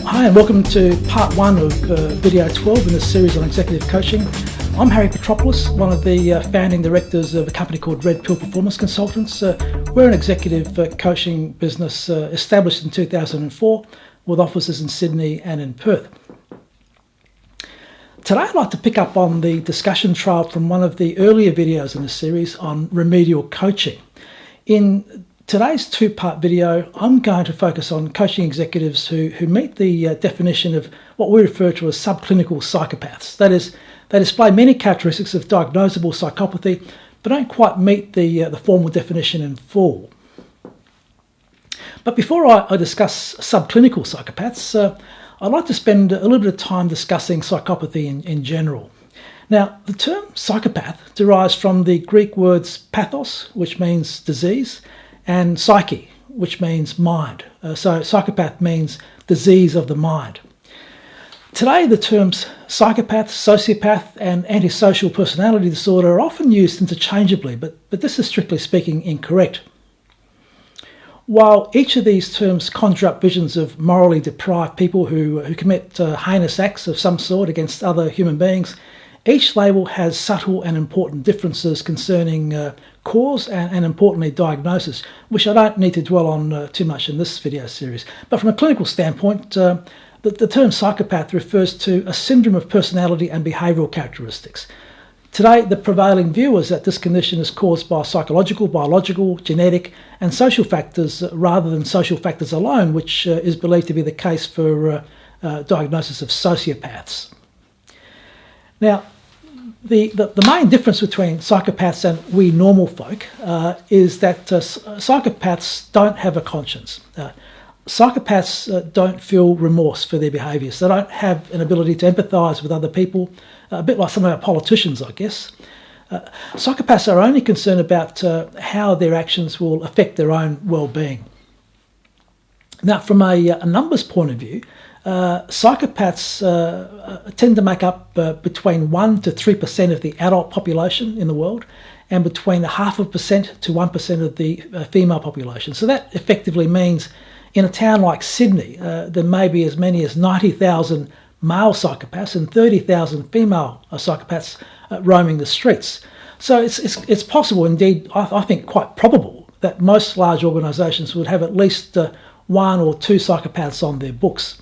Hi and welcome to part 1 of video 12 in this series on executive coaching. I'm Harry Petropoulos, one of the founding directors of a company called Red Pill Performance Consultants. We're an executive coaching business established in 2004 with offices in Sydney and in Perth. Today I'd like to pick up on the discussion trail from one of the earlier videos in the series on remedial coaching. In today's two-part video, I'm going to focus on coaching executives who meet the definition of what we refer to as subclinical psychopaths. That is, they display many characteristics of diagnosable psychopathy, but don't quite meet the formal definition in full. But before I discuss subclinical psychopaths, I'd like to spend a little bit of time discussing psychopathy in general. Now, the term psychopath derives from the Greek words pathos, which means disease, and psyche, which means mind. So psychopath means disease of the mind. Today, the terms psychopath, sociopath, and antisocial personality disorder are often used interchangeably, but this is strictly speaking incorrect. While each of these terms conjure up visions of morally deprived people who commit heinous acts of some sort against other human beings, each label has subtle and important differences concerning cause and importantly diagnosis, which I don't need to dwell on too much in this video series. But from a clinical standpoint, the term psychopath refers to a syndrome of personality and behavioural characteristics. Today, the prevailing view is that this condition is caused by psychological, biological, genetic and social factors rather than social factors alone, which is believed to be the case for diagnosis of sociopaths. Now, the main difference between psychopaths and we normal folk is that psychopaths don't have a conscience. Psychopaths don't feel remorse for their behaviours. They don't have an ability to empathise with other people, a bit like some of our politicians, I guess. Psychopaths are only concerned about how their actions will affect their own well-being. Now, from a numbers point of view, psychopaths tend to make up between 1 to 3% of the adult population in the world and between 0.5% to 1% of the female population. So that effectively means in a town like Sydney, there may be as many as 90,000 male psychopaths and 30,000 female psychopaths roaming the streets. So it's possible, indeed, I think quite probable, that most large organisations would have at least 1 or 2 psychopaths on their books.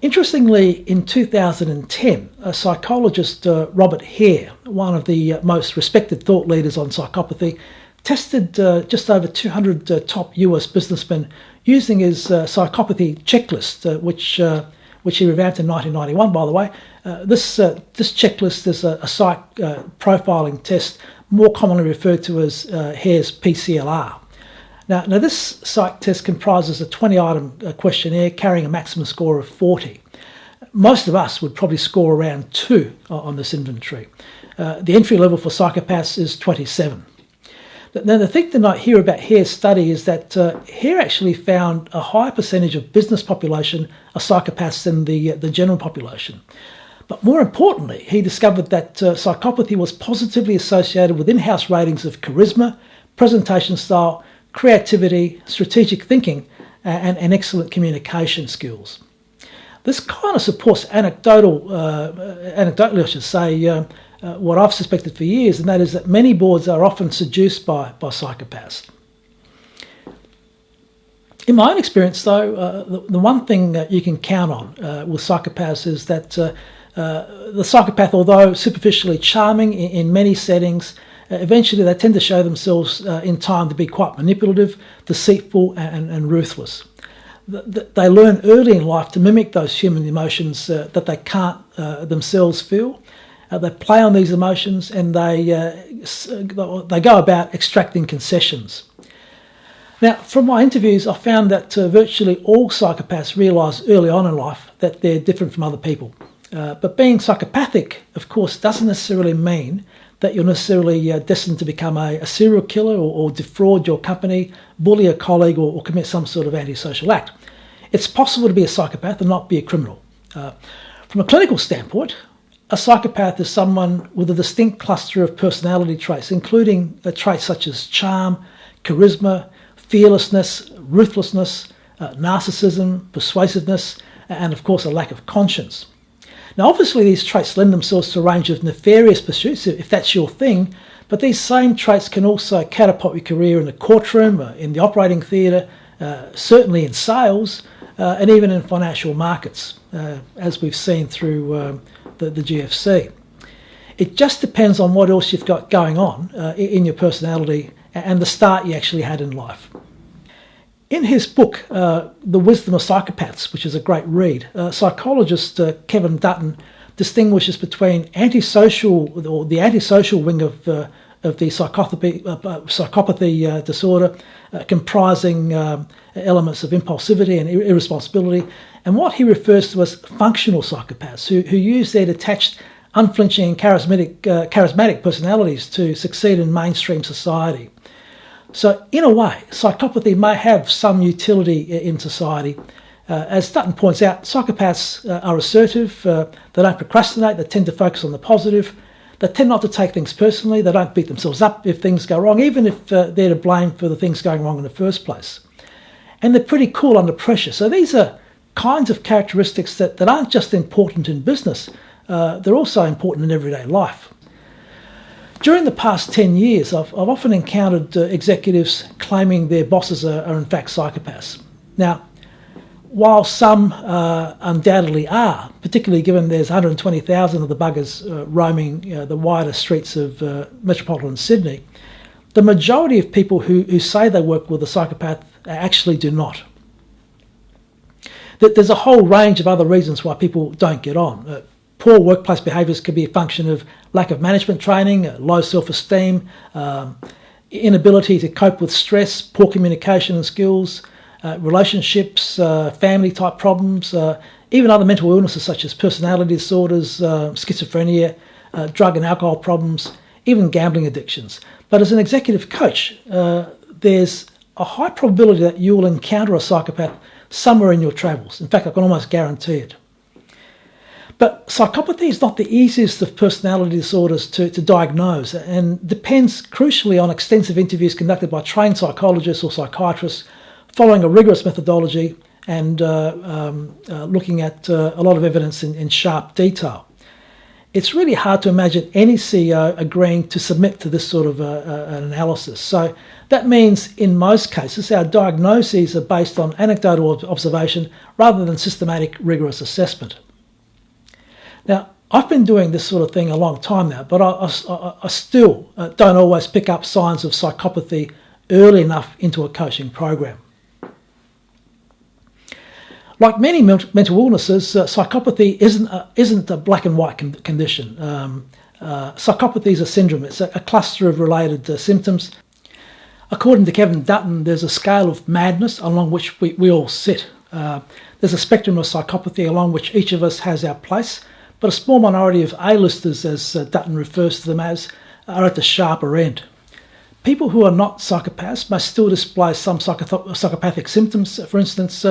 Interestingly, in 2010, a psychologist, Robert Hare, one of the most respected thought leaders on psychopathy, tested just over 200 top US businessmen using his psychopathy checklist, which he revamped in 1991, by the way. This checklist is a psych profiling test, more commonly referred to as Hare's PCLR. Now, this psych test comprises a 20-item questionnaire carrying a maximum score of 40. Most of us would probably score around 2 on this inventory. The entry level for psychopaths is 27. Now, the thing to note here about Hare's study is that Hare actually found a higher percentage of business population are psychopaths than the general population. But more importantly, he discovered that psychopathy was positively associated with in-house ratings of charisma, presentation style, creativity, strategic thinking, and excellent communication skills. This kind of supports anecdotally, I should say, what I've suspected for years, and that is that many boards are often seduced by psychopaths. In my own experience, though, the one thing that you can count on with psychopaths is that the psychopath, although superficially charming in many settings, eventually they tend to show themselves in time to be quite manipulative, deceitful and ruthless. They learn early in life to mimic those human emotions that they can't themselves feel. They play on these emotions and they go about extracting concessions. Now, from my interviews, I found that virtually all psychopaths realise early on in life that they're different from other people. But being psychopathic, of course, doesn't necessarily mean that you're necessarily destined to become a serial killer or defraud your company, bully a colleague or commit some sort of antisocial act. It's possible to be a psychopath and not be a criminal. From a clinical standpoint, a psychopath is someone with a distinct cluster of personality traits, including traits such as charm, charisma, fearlessness, ruthlessness, narcissism, persuasiveness, and of course a lack of conscience. Now obviously these traits lend themselves to a range of nefarious pursuits if that's your thing, but these same traits can also catapult your career in the courtroom, in the operating theatre, certainly in sales, and even in financial markets, as we've seen through the GFC. It just depends on what else you've got going on in your personality and the start you actually had in life. In his book, The Wisdom of Psychopaths, which is a great read, psychologist Kevin Dutton distinguishes between antisocial, or the antisocial wing of the psychopathy disorder, comprising elements of impulsivity and irresponsibility, and what he refers to as functional psychopaths, who use their detached, unflinching and charismatic personalities to succeed in mainstream society. So in a way, psychopathy may have some utility in society. As Dutton points out, psychopaths are assertive, they don't procrastinate, they tend to focus on the positive, they tend not to take things personally, they don't beat themselves up if things go wrong, even if they're to blame for the things going wrong in the first place. And they're pretty cool under pressure. So these are kinds of characteristics that aren't just important in business, they're also important in everyday life. During the past 10 years, I've often encountered executives claiming their bosses are in fact psychopaths. Now, while some undoubtedly are, particularly given there's 120,000 of the buggers roaming the wider streets of metropolitan Sydney, the majority of people who say they work with a psychopath actually do not. There's a whole range of other reasons why people don't get on. Poor workplace behaviours could be a function of lack of management training, low self-esteem, inability to cope with stress, poor communication and skills, relationships, family-type problems, even other mental illnesses such as personality disorders, schizophrenia, drug and alcohol problems, even gambling addictions. But as an executive coach, there's a high probability that you will encounter a psychopath somewhere in your travels. In fact, I can almost guarantee it. But psychopathy is not the easiest of personality disorders to diagnose, and depends crucially on extensive interviews conducted by trained psychologists or psychiatrists following a rigorous methodology and looking at a lot of evidence in sharp detail. It's really hard to imagine any CEO agreeing to submit to this sort of an analysis. So that means in most cases our diagnoses are based on anecdotal observation rather than systematic rigorous assessment. Now, I've been doing this sort of thing a long time now, but I still don't always pick up signs of psychopathy early enough into a coaching program. Like many mental illnesses, psychopathy isn't a black and white condition. Psychopathy is a syndrome. It's a cluster of related symptoms. According to Kevin Dutton, there's a scale of madness along which we all sit. There's a spectrum of psychopathy along which each of us has our place, but a small minority of A-listers, as Dutton refers to them as, are at the sharper end. People who are not psychopaths may still display some psychopathic symptoms. For instance,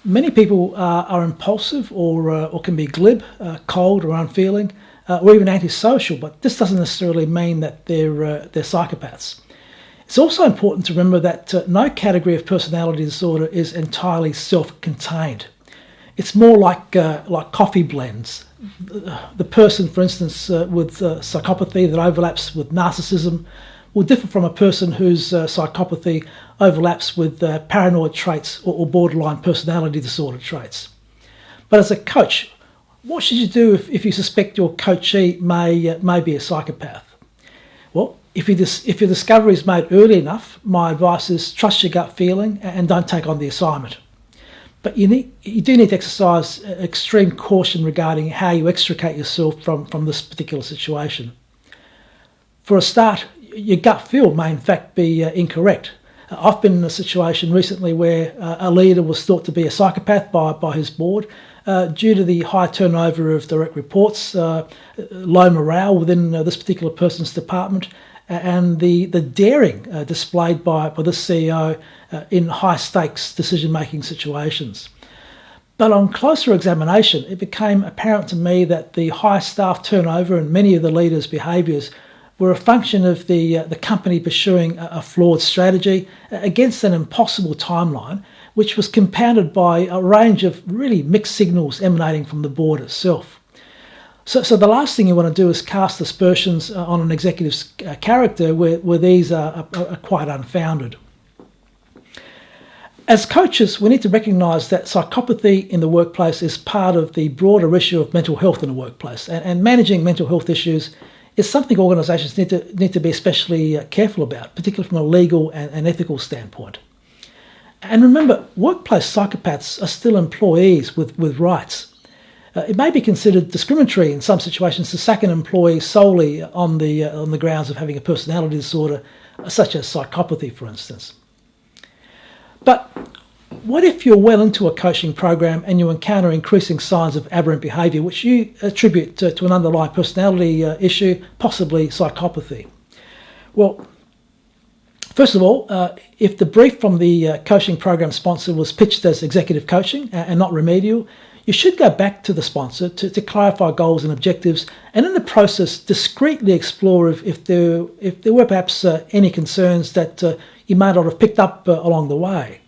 many people are impulsive or can be glib, cold or unfeeling, or even antisocial, but this doesn't necessarily mean that they're psychopaths. It's also important to remember that no category of personality disorder is entirely self-contained. It's more like coffee blends. The person, for instance, with psychopathy that overlaps with narcissism will differ from a person whose psychopathy overlaps with paranoid traits or borderline personality disorder traits. But as a coach, what should you do if you suspect your coachee may be a psychopath? Well, if your discovery is made early enough, my advice is trust your gut feeling and don't take on the assignment. But you do need to exercise extreme caution regarding how you extricate yourself from this particular situation. For a start, your gut feel may in fact be incorrect. I've been in a situation recently where a leader was thought to be a psychopath by his board due to the high turnover of direct reports, low morale within this particular person's department, and the daring displayed by this CEO in high-stakes decision-making situations. But on closer examination, it became apparent to me that the high staff turnover and many of the leaders' behaviours were a function of the company pursuing a flawed strategy against an impossible timeline, which was compounded by a range of really mixed signals emanating from the board itself. So the last thing you want to do is cast aspersions on an executive's character where these are quite unfounded. As coaches, we need to recognise that psychopathy in the workplace is part of the broader issue of mental health in the workplace, and managing mental health issues is something organisations need to be especially careful about, particularly from a legal and ethical standpoint. And remember, workplace psychopaths are still employees with rights. It may be considered discriminatory in some situations to sack an employee solely on the grounds of having a personality disorder, such as psychopathy, for instance. But what if you're well into a coaching program and you encounter increasing signs of aberrant behaviour, which you attribute to an underlying personality issue, possibly psychopathy? Well, first of all, if the brief from the coaching program sponsor was pitched as executive coaching and not remedial, you should go back to the sponsor to clarify goals and objectives, and in the process discreetly explore if there were perhaps any concerns that you may not have picked up along the way.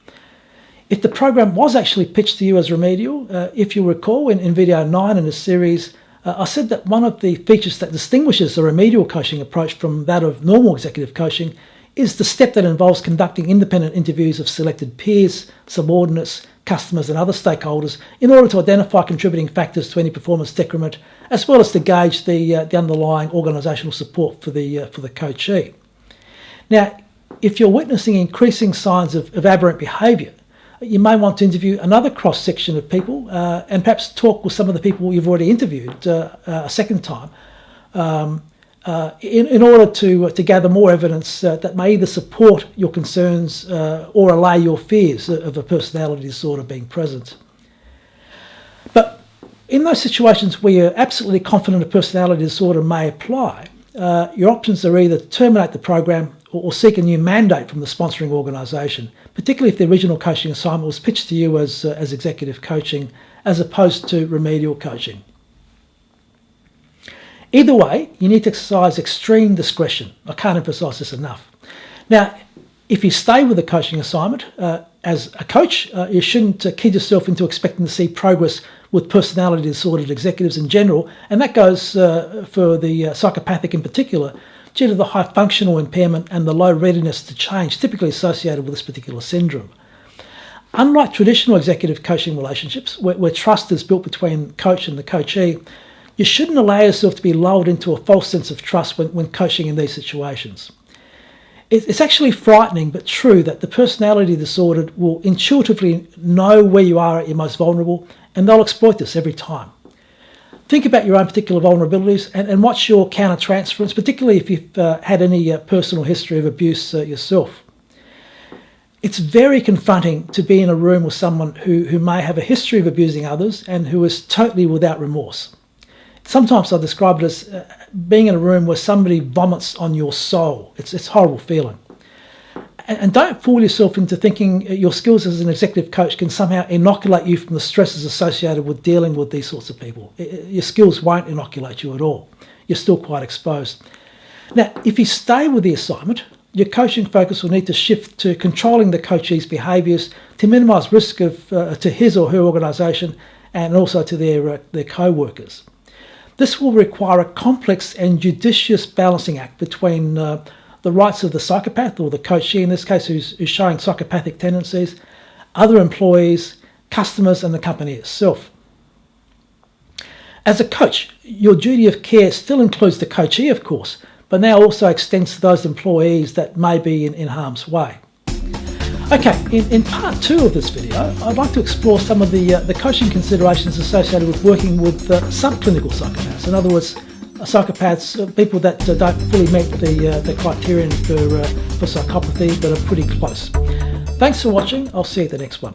If the program was actually pitched to you as remedial, if you recall in video 9 in this series, I said that one of the features that distinguishes the remedial coaching approach from that of normal executive coaching is the step that involves conducting independent interviews of selected peers, subordinates, customers and other stakeholders in order to identify contributing factors to any performance decrement, as well as to gauge the underlying organisational support for the coachee. Now, if you're witnessing increasing signs of aberrant behaviour, you may want to interview another cross-section of people and perhaps talk with some of the people you've already interviewed a second time in order to gather more evidence that may either support your concerns or allay your fears of a personality disorder being present. But in those situations where you're absolutely confident a personality disorder may apply, your options are either to terminate the program or seek a new mandate from the sponsoring organisation, particularly if the original coaching assignment was pitched to you as executive coaching as opposed to remedial coaching. Either way, you need to exercise extreme discretion. I can't emphasise this enough. Now, if you stay with the coaching assignment, as a coach, you shouldn't kid yourself into expecting to see progress with personality disordered executives in general, and that goes for the psychopathic in particular, due to the high functional impairment and the low readiness to change typically associated with this particular syndrome. Unlike traditional executive coaching relationships, where trust is built between the coach and the coachee, you shouldn't allow yourself to be lulled into a false sense of trust when coaching in these situations. It's actually frightening but true that the personality disordered will intuitively know where you are at your most vulnerable, and they'll exploit this every time. Think about your own particular vulnerabilities and watch your counter-transference, particularly if you've had any personal history of abuse yourself. It's very confronting to be in a room with someone who may have a history of abusing others and who is totally without remorse. Sometimes I describe it as being in a room where somebody vomits on your soul. It's a horrible feeling. And don't fool yourself into thinking your skills as an executive coach can somehow inoculate you from the stresses associated with dealing with these sorts of people. Your skills won't inoculate you at all. You're still quite exposed. Now, if you stay with the assignment, your coaching focus will need to shift to controlling the coachee's behaviours to minimise risk to his or her organisation and also to their co-workers. This will require a complex and judicious balancing act between the rights of the psychopath, or the coachee in this case, who's showing psychopathic tendencies, other employees, customers, and the company itself. As a coach, your duty of care still includes the coachee, of course, but now also extends to those employees that may be in harm's way. Okay, in part 2 of this video, I'd like to explore some of the coaching considerations associated with working with subclinical psychopaths. In other words, psychopaths, people that don't fully meet the criterion for psychopathy but are pretty close. Thanks for watching. I'll see you at the next one.